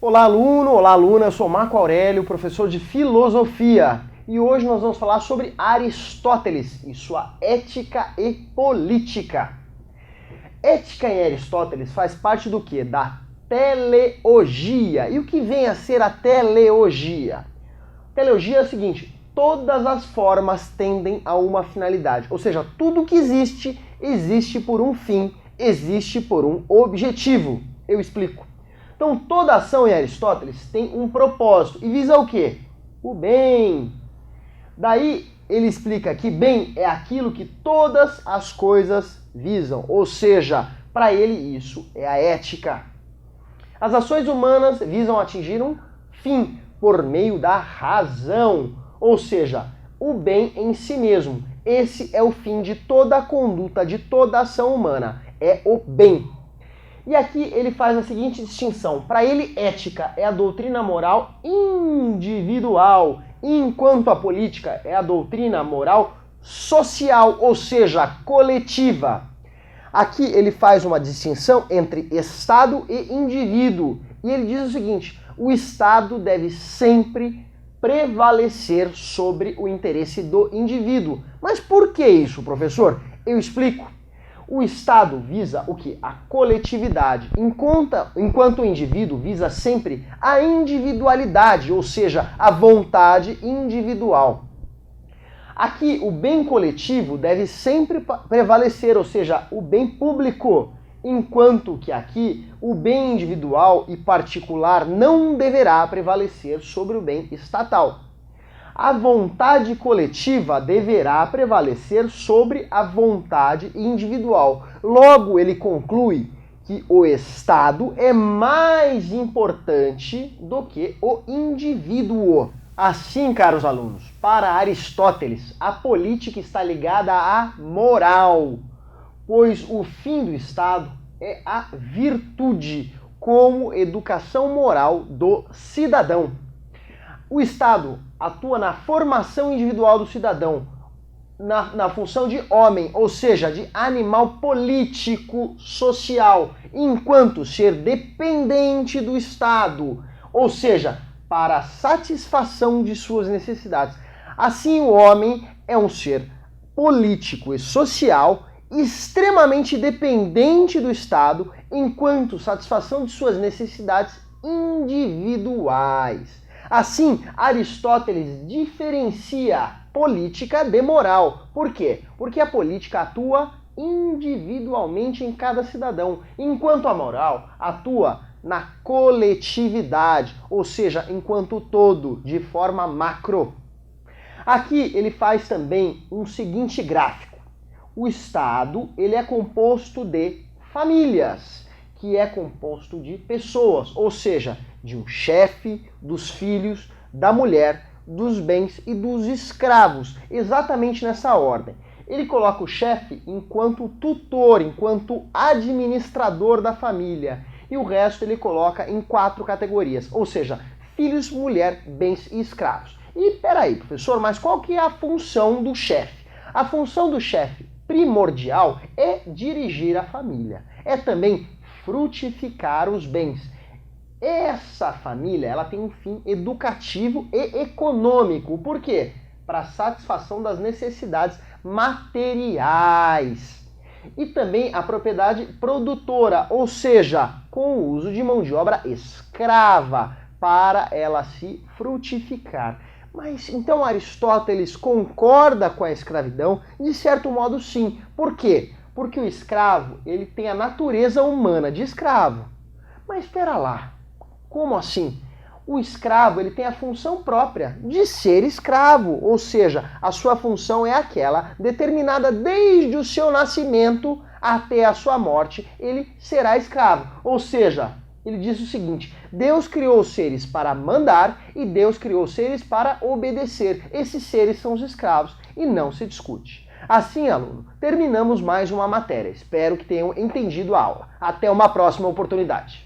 Olá aluno, olá aluna, eu sou Marco Aurélio, professor de filosofia, e hoje nós vamos falar sobre Aristóteles e sua ética e política. Ética em Aristóteles faz parte do que? Da teleologia. E o que vem a ser a teleologia? Teleologia é o seguinte: todas as formas tendem a uma finalidade, ou seja, tudo que existe, existe por um fim, existe por um objetivo. Eu explico. Então, toda ação em Aristóteles tem um propósito e visa o quê? O bem. Daí, ele explica que bem é aquilo que todas as coisas visam, ou seja, para ele isso é a ética. As ações humanas visam atingir um fim por meio da razão, ou seja, o bem em si mesmo. Esse é o fim de toda a conduta, de toda a ação humana, é o bem. E aqui ele faz a seguinte distinção: para ele, ética é a doutrina moral individual, enquanto a política é a doutrina moral social, ou seja, coletiva. Aqui ele faz uma distinção entre Estado e indivíduo. E ele diz o seguinte: o Estado deve sempre prevalecer sobre o interesse do indivíduo. Mas por que isso, professor? Eu explico. O Estado visa o quê? A coletividade, enquanto o indivíduo visa sempre a individualidade, ou seja, a vontade individual. Aqui, o bem coletivo deve sempre prevalecer, ou seja, o bem público, enquanto que aqui o bem individual e particular não deverá prevalecer sobre o bem estatal. A vontade coletiva deverá prevalecer sobre a vontade individual. Logo, ele conclui que o Estado é mais importante do que o indivíduo. Assim, caros alunos, para Aristóteles, a política está ligada à moral, pois o fim do Estado é a virtude como educação moral do cidadão. O Estado atua na formação individual do cidadão, na função de homem, ou seja, de animal político social, enquanto ser dependente do Estado, ou seja, para a satisfação de suas necessidades. Assim, o homem é um ser político e social extremamente dependente do Estado, enquanto satisfação de suas necessidades individuais. Assim, Aristóteles diferencia política de moral. Por quê? Porque a política atua individualmente em cada cidadão, enquanto a moral atua na coletividade, ou seja, enquanto todo, de forma macro. Aqui ele faz também um seguinte gráfico. O Estado, ele é composto de famílias, que é composto de pessoas, ou seja, de um chefe, dos filhos, da mulher, dos bens e dos escravos, exatamente nessa ordem. Ele coloca o chefe enquanto tutor, enquanto administrador da família, e o resto ele coloca em 4 categorias, ou seja, filhos, mulher, bens e escravos. E peraí, professor, mas qual que é a função do chefe? A função do chefe primordial é dirigir a família, é também frutificar os bens. Essa família, ela tem um fim educativo e econômico. Por quê? Para a satisfação das necessidades materiais. E também a propriedade produtora, ou seja, com o uso de mão de obra escrava, para ela se frutificar. Mas então Aristóteles concorda com a escravidão? De certo modo, sim. Por quê? Porque o escravo, ele tem a natureza humana de escravo. Mas espera lá, como assim? O escravo, ele tem a função própria de ser escravo, ou seja, a sua função é aquela determinada desde o seu nascimento até a sua morte, ele será escravo. Ou seja, ele diz o seguinte: Deus criou os seres para mandar e Deus criou os seres para obedecer. Esses seres são os escravos e não se discute. Assim, aluno, terminamos mais uma matéria. Espero que tenham entendido a aula. Até uma próxima oportunidade.